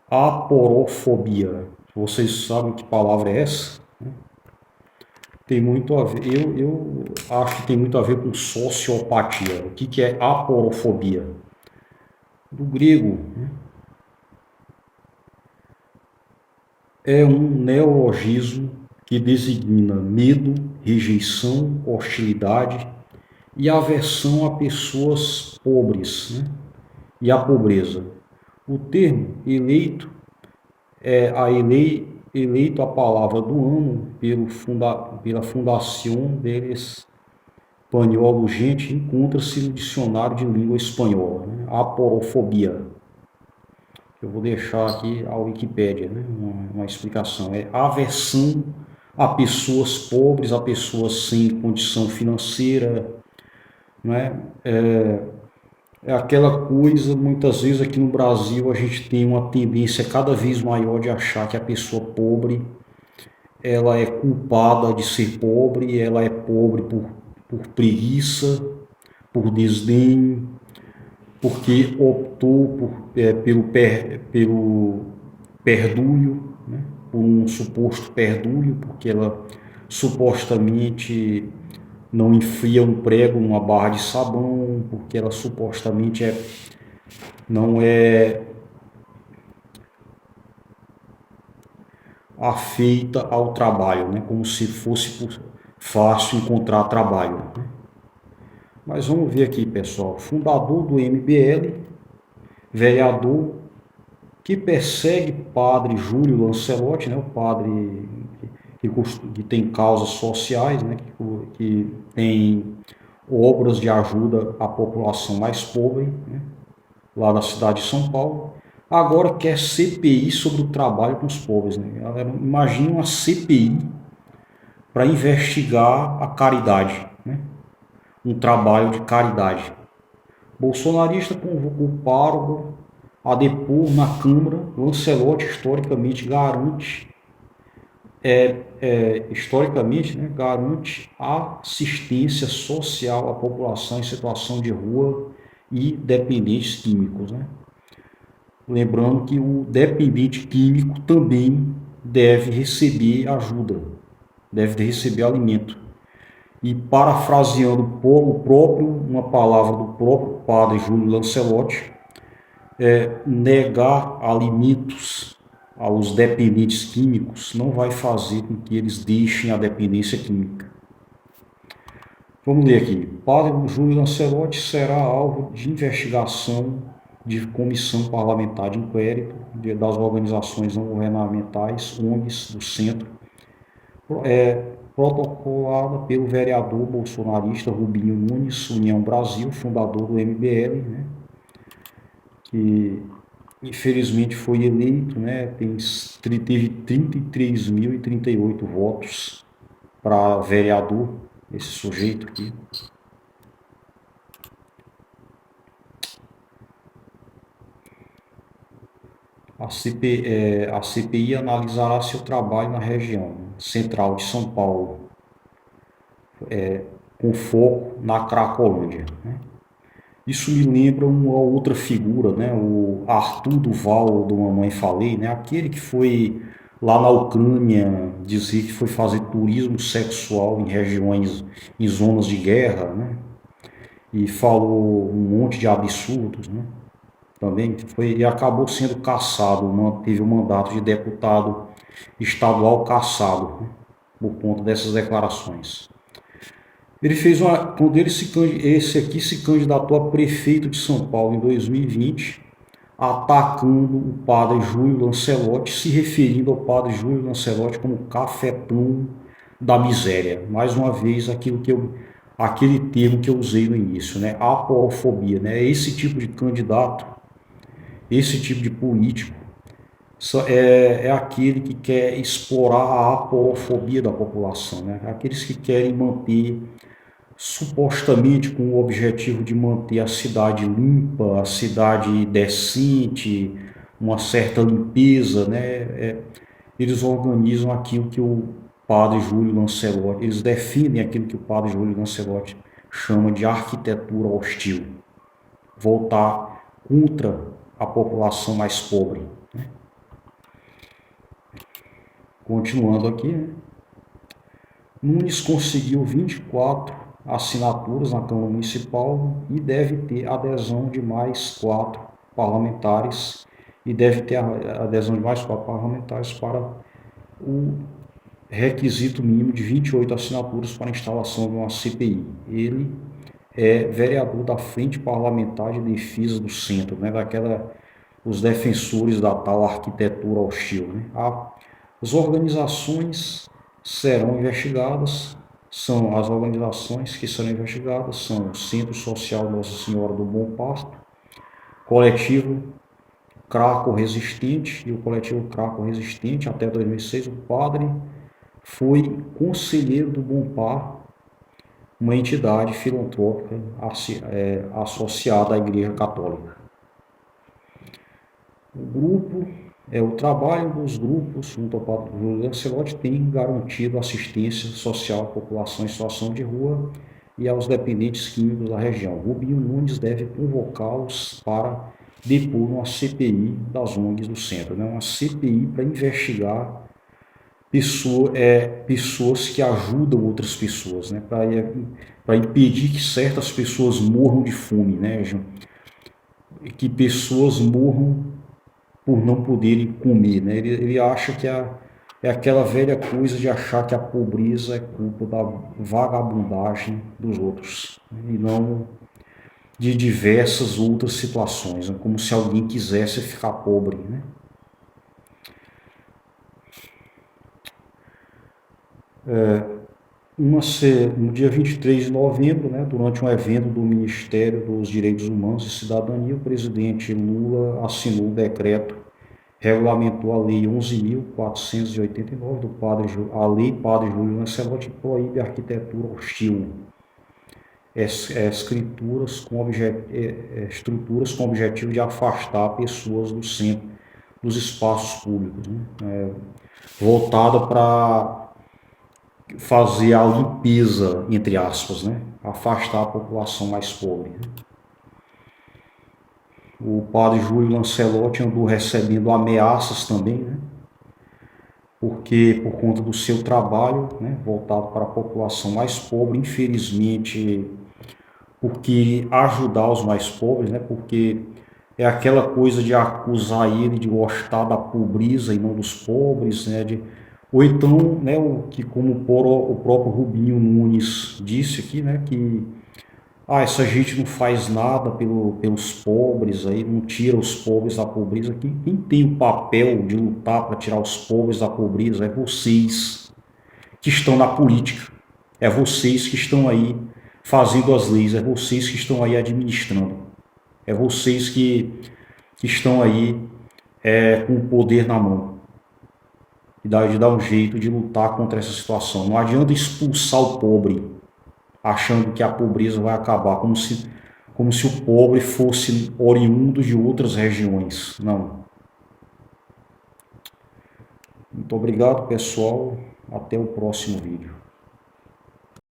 Aporofobia. Vocês sabem que palavra é essa? Tem muito a ver, eu acho que tem muito a ver com sociopatia. O que é aporofobia? Do grego, é um neologismo que designa medo, rejeição, hostilidade e aversão a pessoas pobres, né? E a pobreza. O termo eleito eleito a palavra do ano pela Fundação deles Espanhol Urgente encontra-se no dicionário de língua espanhola, né? Aporofobia. Eu vou deixar aqui a Wikipédia, né? Uma explicação. É aversão a pessoas pobres, a pessoas sem condição financeira, né? É aquela coisa, muitas vezes aqui no Brasil a gente tem uma tendência cada vez maior de achar que a pessoa pobre, ela é culpada de ser pobre, ela é pobre por preguiça, por desdém, porque optou pelo perdulho, né? Por um suposto perdulho, porque ela supostamente não enfia um prego numa barra de sabão, porque ela supostamente não é afeita ao trabalho, né? Como se fosse fácil encontrar trabalho. Mas vamos ver aqui, pessoal. Fundador do MBL, vereador que persegue padre Júlio Lancelotti, né? O padre que tem causas sociais, né? Que tem obras de ajuda à população mais pobre, né? Lá na cidade de São Paulo. Agora quer CPI sobre o trabalho com os pobres. Né? Imagina uma CPI para investigar a caridade, né? Um trabalho de caridade. Bolsonarista convocou o pároco a depor na Câmara. Lancelotti historicamente historicamente, né, garante assistência social à população em situação de rua e dependentes químicos. Né? Lembrando que o dependente químico também deve receber ajuda, deve receber alimento. E parafraseando uma palavra do próprio padre Júlio Lancelotti, negar alimentos aos dependentes químicos não vai fazer com que eles deixem a dependência química. Vamos ler aqui. Padre Júlio Lancelotti será alvo de investigação de comissão parlamentar de inquérito das organizações não governamentais, ONGs, do Centro, protocolada pelo vereador bolsonarista Rubinho Nunes, União Brasil, fundador do MBL, né, que infelizmente foi eleito, né, teve 33.038 votos para vereador, esse sujeito aqui. A CPI analisará seu trabalho na região central de São Paulo, com foco na Cracolândia. Né? Isso me lembra uma outra figura, né? O Arthur Duval do Mamãe Falei, né? Aquele que foi lá na Ucrânia dizer que foi fazer turismo sexual em regiões, em zonas de guerra, né? E falou um monte de absurdos, né? Também e acabou sendo cassado, teve o mandato de deputado estadual cassado, né? Por conta dessas declarações. Ele fez quando esse aqui se candidatou a prefeito de São Paulo em 2020, atacando o padre Júlio Lancelotti, se referindo ao padre Júlio Lancelotti como cafetão da miséria. Mais uma vez, aquele termo que eu usei no início, né? Aporofobia, né? Esse tipo de candidato, esse tipo de político é aquele que quer explorar a aporofobia da população, né? Aqueles que querem manter, supostamente com o objetivo de manter a cidade limpa, a cidade decente, uma certa limpeza, né? Eles organizam aquilo que o padre Júlio Lancelotti, eles definem aquilo que o padre Júlio Lancelotti chama de arquitetura hostil, voltar contra a população mais pobre, né? Continuando aqui, né? Nunes conseguiu 24 assinaturas na Câmara Municipal e deve ter adesão de mais 4 parlamentares para o requisito mínimo de 28 assinaturas para a instalação de uma CPI. Ele é vereador da Frente Parlamentar de Defesa do Centro, né, os defensores da tal arquitetura hostil. Né? As organizações serão investigadas, são as organizações que serão investigadas são o Centro Social Nossa Senhora do Bom Pasto, Coletivo Craco Resistente, e o Coletivo Craco Resistente, até 2006, o padre foi conselheiro do Bom Par, uma entidade filantrópica associada à Igreja Católica. O trabalho dos grupos junto ao padre Júlio Lancelotti tem garantido assistência social à população em situação de rua e aos dependentes químicos da região. Rubinho Nunes deve convocá-los para depor uma CPI das ONGs do centro, né? Uma CPI para investigar pessoas que ajudam outras pessoas, né? Para impedir que certas pessoas morram de fome, né? Que pessoas morram por não poderem comer, né? Ele acha que é aquela velha coisa de achar que a pobreza é culpa da vagabundagem dos outros, né? E não de diversas outras situações, né? Como se alguém quisesse ficar pobre, né? No dia 23 de novembro, né, durante um evento do Ministério dos Direitos Humanos e Cidadania, o presidente Lula assinou o decreto, regulamentou a Lei 11.489, a Lei Padre Júlio Lancelotti, que proíbe a arquitetura hostil, estruturas com o objetivo de afastar pessoas do centro, dos espaços públicos, né, voltada para fazer a limpeza, entre aspas, né? Afastar a população mais pobre. Né? O padre Júlio Lancelotti andou recebendo ameaças também, né? Porque por conta do seu trabalho, né, voltado para a população mais pobre, infelizmente, porque ajudar os mais pobres, né? Porque é aquela coisa de acusar ele de gostar da pobreza e não dos pobres, né? Ou então, né, como o próprio Rubinho Nunes disse aqui, né, que essa gente não faz nada pelos pobres, aí não tira os pobres da pobreza. Quem tem o papel de lutar para tirar os pobres da pobreza é vocês que estão na política, é vocês que estão aí fazendo as leis, é vocês que estão aí administrando, é vocês que estão aí com o poder na mão. De dar um jeito de lutar contra essa situação. Não adianta expulsar o pobre, achando que a pobreza vai acabar, como se o pobre fosse oriundo de outras regiões. Não. Muito obrigado, pessoal. Até o próximo vídeo.